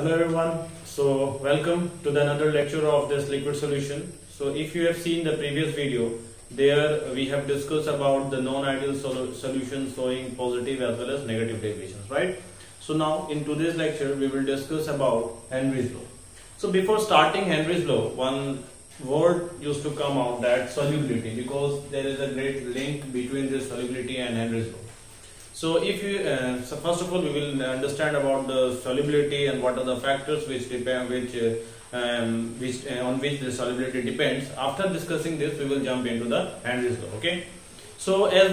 Hello everyone, so welcome to the another lecture of this liquid solution. So if you have seen the previous video, there we have discussed about the non-ideal solutions showing positive as well as negative deviations, right? So now in today's lecture we will discuss about Henry's law. So before starting Henry's law, one word used to come out, that solubility, because there is a great link between this solubility and Henry's law. So if you so first of all we will understand about the solubility and what are the factors which depend on which the solubility depends. After discussing this, we will jump into the Henry's law. Okay. So as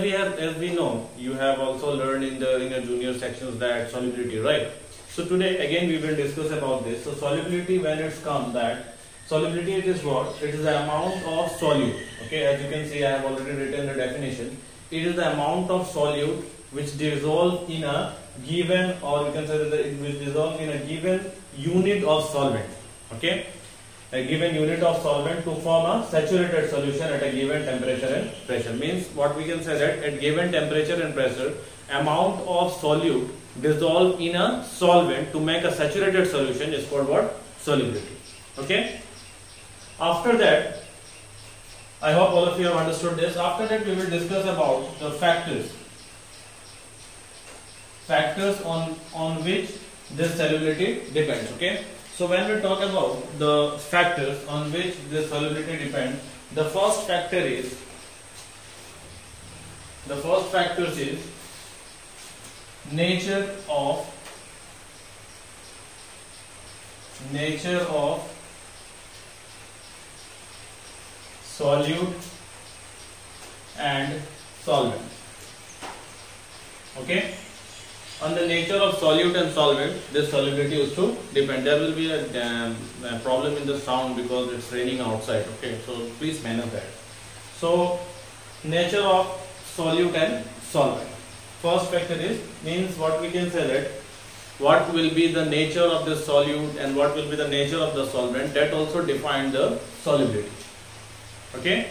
we know, you have also learned in your junior sections that solubility, right? So today again we will discuss about this. So solubility, when it's come, that solubility, it is what? It is the amount of solute. Okay, as you can see, I have already written the definition. It is the amount of solute which dissolve in a given, or you can say that it will dissolve in a given unit of solvent. Okay, a given unit of solvent to form a saturated solution at a given temperature and pressure. Means what we can say that at given temperature and pressure, amount of solute dissolve in a solvent to make a saturated solution is called what? Solubility. Okay. After that, I hope all of you have understood this. After that, we will discuss about the factors on which this solubility depends. Okay, so when we talk about the factors on which this solubility depends, the first factor is nature of solute and solvent. Okay, on the nature of solute and solvent, this solubility used to depend. There will be a problem in the sound because it's raining outside. Okay, so please manage that. So nature of solute and solvent. First factor means what we can say that what will be the nature of the solute and what will be the nature of the solvent, that also define the solubility. Okay.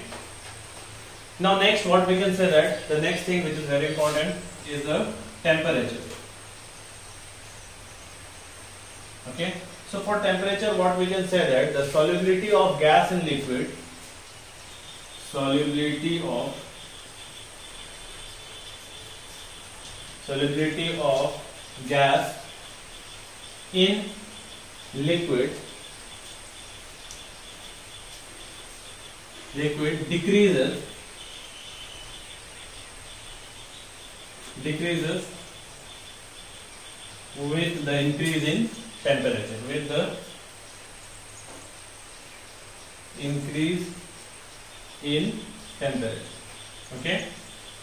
Now next, what we can say that the next thing which is very important is the temperature. Okay, so for temperature, what we can say that the solubility of gas in liquid, solubility of gas in liquid decreases with the increase in temperature. With the increase in temperature. Okay,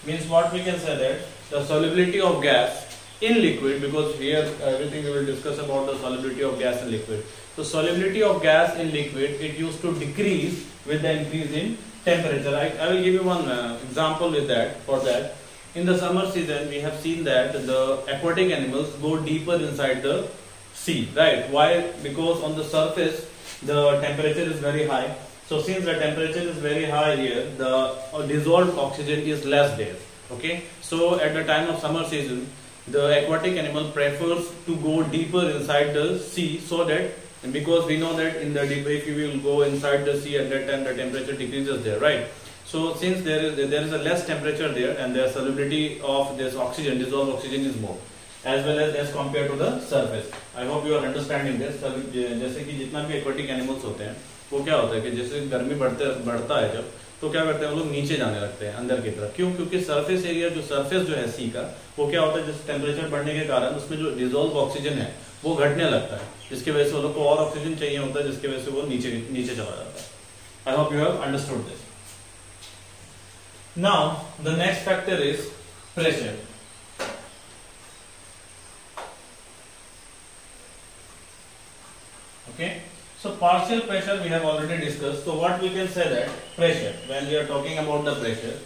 means what we can say that the solubility of gas in liquid, because here everything we will discuss about the solubility of gas in liquid. So solubility of gas in liquid, it used to decrease with the increase in temperature. I will give you one example with that. For that, in the summer season, we have seen that the aquatic animals go deeper inside the sea, right? Why? Because on the surface the temperature is very high. So since the temperature is very high here, the dissolved oxygen is less there. Okay, so at the time of summer season, the aquatic animal prefers to go deeper inside the sea, so that, and because we know that in the deep, if you will go inside the sea at that time, the temperature decreases there, right? So since there is a less temperature there, and the solubility of this oxygen, dissolved oxygen, is more as well as compared to the surface. I hope you are understanding this. जैसे कि जितना भी aquatic animals होते हैं, वो क्या होता है कि जैसे गर्मी बढ़ता है जब, तो क्या करते हैं वो लोग नीचे जाने लगते हैं अंदर की तरफ. क्यों? क्योंकि सरफेस एरिया, जो सरफेस जो है सी का, वो क्या होता है, जिस टेम्परेचर बढ़ने के कारण उसमें जो डिसॉल्व ऑक्सीजन है वो घटने लगता है, जिसकी वजह से वो लोग को और ऑक्सीजन चाहिए होता है, जिसकी वजह से वो नीचे चला जाता है. आई hope you have understood this. Now the next factor is pressure. Okay, so partial pressure we have already discussed. So what we can say that pressure, when we are talking about the pressure,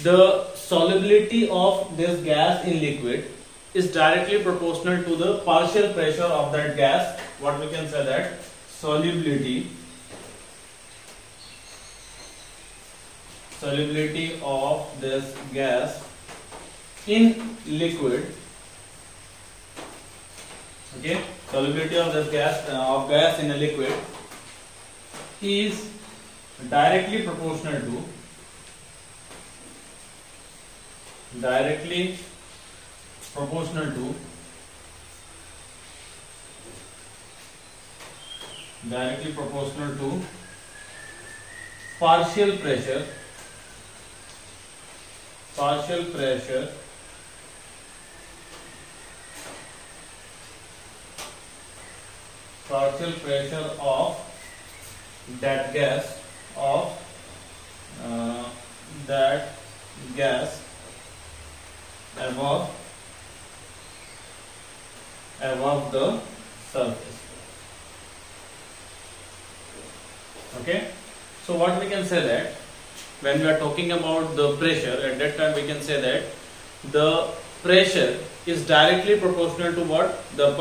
the solubility of this gas in liquid is directly proportional to the partial pressure of that gas. What we can say that solubility of this gas in liquid Okay, solubility of this gas in a liquid is directly proportional to partial pressure of that gas above the surface. Okay, so what we can say that when we are talking about the pressure, at that time we can say that the pressure is directly proportional to what the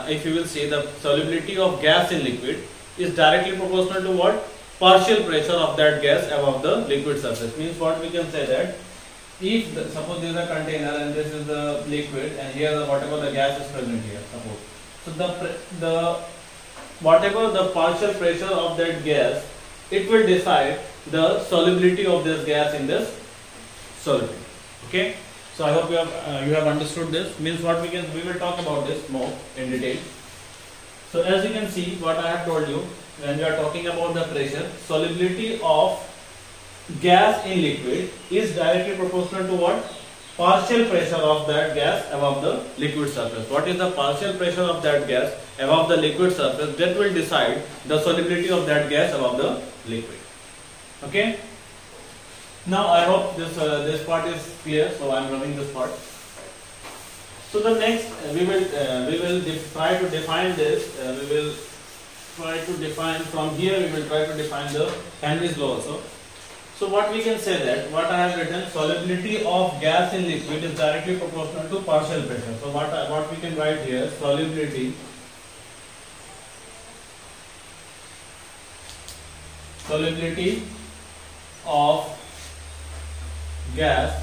if you will see, the solubility of gas in liquid is directly proportional to what partial pressure of that gas above the liquid surface. Means what we can say that if suppose this is a container and this is the liquid and here whatever the gas is present here, suppose, so the whatever the partial pressure of that gas, it will decide the solubility of this gas in this solvent. Okay, so I hope you have understood this. Means what we will talk about this more in detail. So as you can see, what I have told you, when we are talking about the pressure, solubility of gas in liquid is directly proportional to what partial pressure of that gas above the liquid surface. What is the partial pressure of that gas above the liquid surface, that will decide the solubility of that gas above the liquid. Okay, now I hope this part is clear, so I am running this part. So the next we will try to define this. We will try to define from here. We will try to define the Henry's law also. So what we can say that what I have written, solubility of gas in liquid is directly proportional to partial pressure. So what we can write here, solubility of gas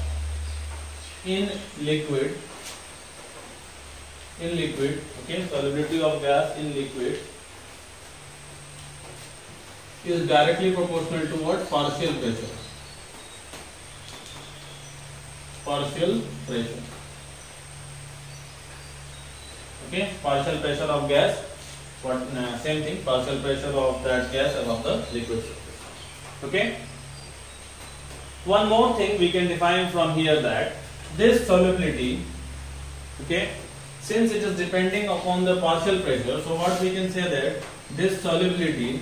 in liquid, okay, solubility of gas in liquid is directly proportional to what partial pressure. Okay, partial pressure of gas, same thing, partial pressure of that gas above the liquid surface. Okay, one more thing we can define from here, that this solubility, okay, since it is depending upon the partial pressure, so what we can say that this solubility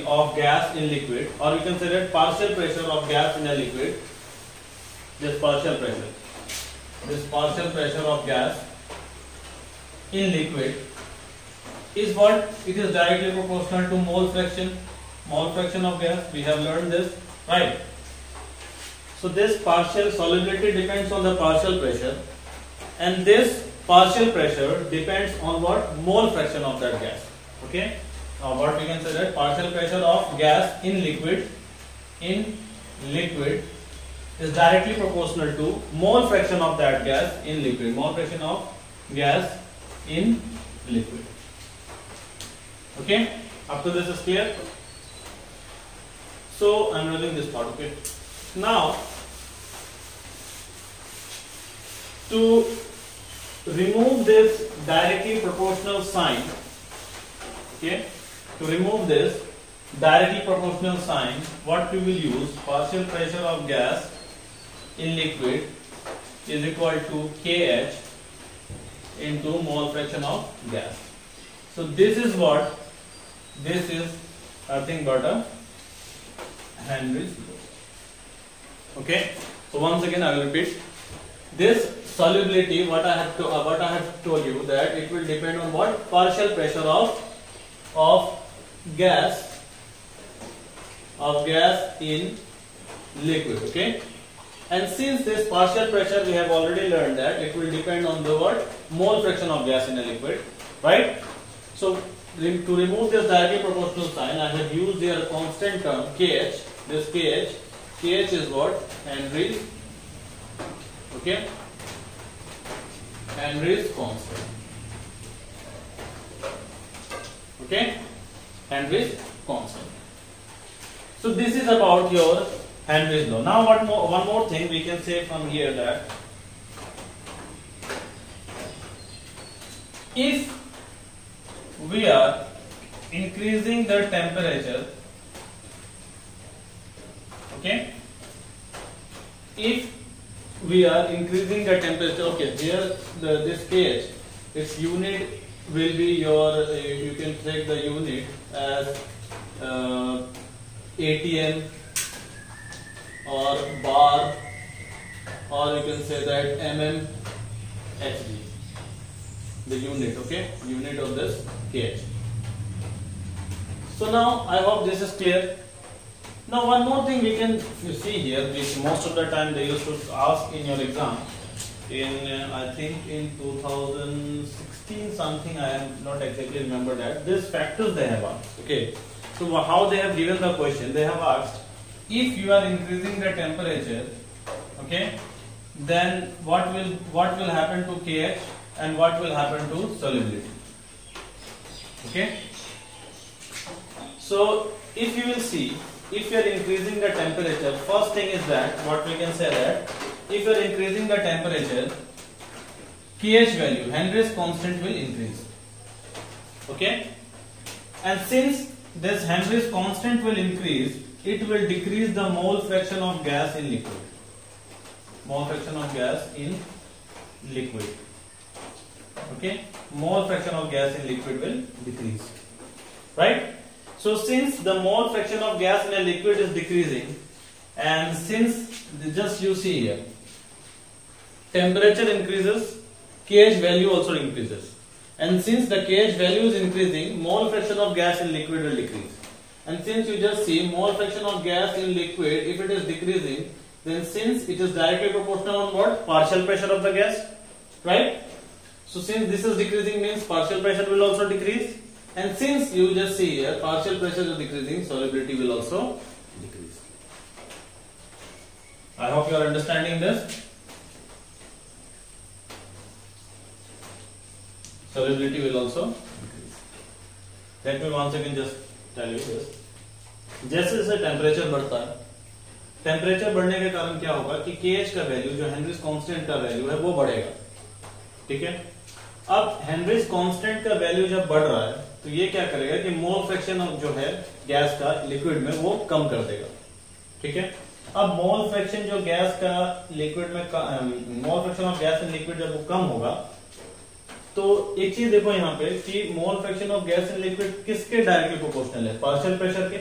of gas in liquid, or we can say that partial pressure of gas in a liquid, this partial pressure of gas in liquid is what? It is directly proportional to mole fraction of gas. We have learned this, right? So this partial solubility depends on the partial pressure, and this partial pressure depends on what? Mole fraction of that gas. Okay, what we can say that partial pressure of gas in liquid is directly proportional to mole fraction of that gas in liquid. Mole fraction of gas in liquid. Okay, up to this is clear. So I am running this part. Okay, now to remove this directly proportional sign, okay, to remove this directly proportional sign, what we will use, partial pressure of gas in liquid is equal to Kh into mole fraction of gas. So this is what, this is nothing but a Henry's law. Okay, so once again I will repeat, this solubility, what I have told you, that it will depend on what? Partial pressure of gas in liquid. Okay, and since this partial pressure we have already learned that it will depend on the what? Mole fraction of gas in a liquid, right? So to remove this directly proportional sign, I have used their constant term Kh. This Kh is what? Henry's Okay, Henry's constant. Okay, Henry's constant. So this is about your Henry's law. Now one more thing we can say from here, that if we are increasing the temperature, okay, if we are increasing the temperature, okay, here this KH, its unit will be your, you can take the unit as ATM or bar, or you can say that mmHg, the unit, okay, unit of this KH. So now I hope this is clear. Now one more thing we can see here, which most of the time they used to ask in your exam, in I think in 2016 something, I am not exactly remember that, these factors they have asked. Okay, so how they have given the question, they have asked, if you are increasing the temperature, okay, then what will happen to KH and what will happen to solubility. Okay, so if you will see, if you are increasing the temperature, first thing is that what we can say, that if you are increasing the temperature, KH value, Henry's constant, will increase. Okay, and since this Henry's constant will increase, it will decrease the mole fraction of gas in liquid. Mole fraction of gas in liquid. Okay, mole fraction of gas in liquid will decrease. Right? So since the mole fraction of gas in a liquid is decreasing, and since just you see here, temperature increases, KH value also increases, and since the KH value is increasing, mole fraction of gas in liquid will decrease. And since you just see mole fraction of gas in liquid, if it is decreasing, then since it is directly proportional on what? Partial pressure of the gas, right? So since this is decreasing, means partial pressure will also decrease. And since you just see here, partial pressure is decreasing, solubility will also decrease. I hope you are understanding this. Solubility will also decrease. Let me once again just tell you this. जैसे जैसे temperature बढ़ता है, temperature बढ़ने के कारण क्या होगा कि KH का वैल्यू, जो हेनरीज कांस्टेंट का वैल्यू है, वो बढ़ेगा. ठीक है, अब हेनरीज कांस्टेंट का वैल्यू जब बढ़ रहा है, तो ये क्या करेगा कि मोल फ्रैक्शन जो है गैस का लिक्विड में, वो कम कर देगा. ठीक है, अब मोल फ्रैक्शन जो गैस का लिक्विड में, mole fraction of gas in liquid जब वो कम होगा, तो एक चीज देखो यहाँ पे कि mole fraction of gas in liquid किसके डायरेक्टली प्रोपोर्शनल है? पार्शियल प्रेशर के.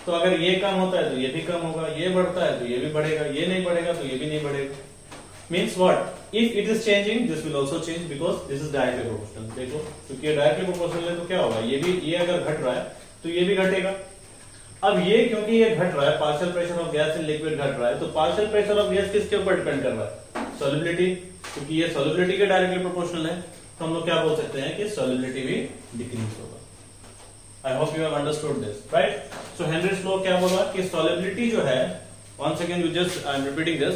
तो अगर ये कम होता है तो ये भी कम होगा, ये बढ़ता है तो ये भी बढ़ेगा, ये नहीं बढ़ेगा तो ये भी नहीं बढ़ेगा. Means what? If it is changing, this will also change, because this is directly proportional. देखो, क्योंकि ये डायरेक्टली प्रोपोर्शनल है तो क्या होगा, ये भी, ये अगर घट रहा है तो ये भी घटेगा. अब ये क्योंकि ये घट रहा है, partial pressure of gas in liquid घट रहा है, तो पार्शियल प्रेशर ऑफ गैस किसके ऊपर डिपेंड कर रहा है? सॉल्युबिलिटी. क्योंकि ये सॉल्युबिलिटी के डायरेक्टली प्रोपोर्शनल है, तो हम लोग क्या बोल सकते हैं कि सॉल्युबिलिटी भी डिक्रीज होगा. I hope you have understood this, right? So Henry's law क्या बोला कि सॉल्युबिलिटी जो है, once again you just, I am repeating this,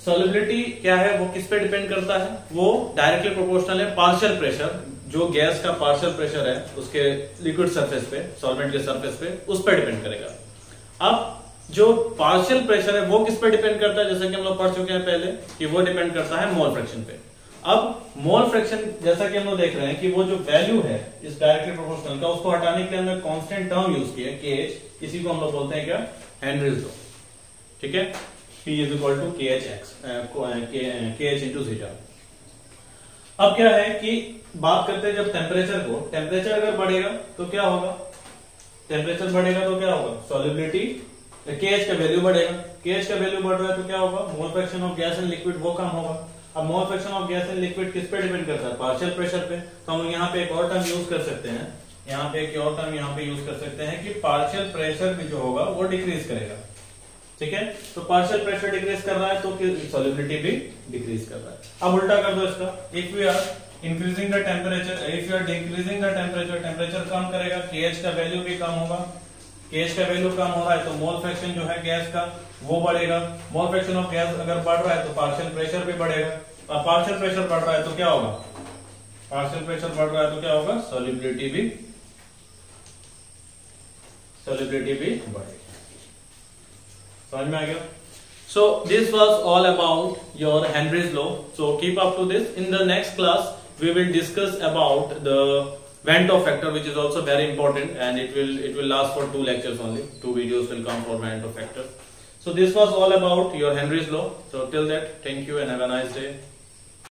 solubility क्या है, वो किस पे डिपेंड करता है? वो डायरेक्टली प्रोपोर्शनल है पार्शियल प्रेशर, जो गैस का पार्शियल प्रेशर है उसके लिक्विड सरफेस पे, सॉल्वेंट के सरफेस पे, उस पर डिपेंड करेगा. अब जो पार्शियल प्रेशर है वो किस पे डिपेंड करता है? जैसा कि हम लोग पढ़ चुके हैं पहले कि वो डिपेंड करता है मोल फ्रैक्शन पे. अब मोल फ्रैक्शन, जैसा कि हम लोग देख रहे हैं कि वो जो वैल्यू है इस डायरेक्टली प्रोपोर्शनल का, उसको हटाने के लिए हमने कांस्टेंट टर्म यूज किया KH. इसी को हम लोग बोलते हैं क्या? Henry's law. ठीक है, P is equal to KH into theta. अब क्या है कि बात करते हैं जब टेम्परेचर को, टेम्परेचर अगर बढ़ेगा तो क्या होगा? टेम्परेचर बढ़ेगा तो क्या होगा? सॉल्युबिलिटी, KH का वैल्यू बढ़ेगा. KH का वैल्यू बढ़ रहा है तो क्या होगा? Mole fraction of gas in liquid वो कम होगा. अब mole fraction of gas in liquid किस पे डिपेंड करता है? पार्शियल प्रेशर पे. तो हम यहाँ पे एक और टर्म यूज कर सकते हैं, यहाँ पे एक और टर्म यहाँ पे यूज कर सकते हैं कि पार्शियल प्रेशर भी जो होगा वो डिक्रीज करेगा. ठीक है, तो पार्शियल प्रेशर डिक्रीज कर रहा है तो सॉल्युबिलिटी भी डिक्रीज कर रहा है. अब उल्टा कर दो इसका. If we are increasing the temperature, if you are decreasing the temperature, temperature कम करेगा, KH का वैल्यू भी कम होगा, केएच का वैल्यू कम हो रहा है तो मोल फ्रैक्शन जो है गैस का वो बढ़ेगा। मोल फ्रैक्शन ऑफ गैस अगर बढ़ रहा है तो पार्शियल प्रेशर भी बढ़ेगा। अब पार्शियल प्रेशर बढ़ रहा है तो क्या होगा, पार्शियल प्रेशर बढ़ रहा है तो क्या होगा, सॉल्युबिलिटी भी बढ़ेगी। समझ में आ गया? So this was all about your Henry's law. So keep up to this. In the next class, we will discuss about the Van't Hoff factor, which is also very important, and it will last for 2 lectures only. 2 videos will come for Van't Hoff factor. So this was all about your Henry's law. So till that, thank you and have a nice day.